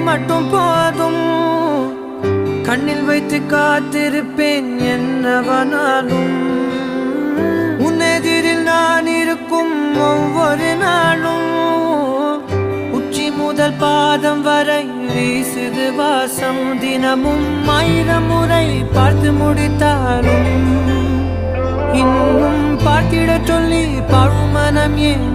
மட்டும் போதும். கண்ணில் வைத்து காத்திருப்பேன் என்னவனாலும். உன்னெதிரில் நான் இருக்கும் ஒவ்வொரு நாளும். உச்சி முதல் பாதம் வரை வீசுது வாசம். தினமும் 1000 முறை பார்த்து முடித்தாலும் இன்னும் பார்த்திட சொல்லி பழுமனம் ஏன்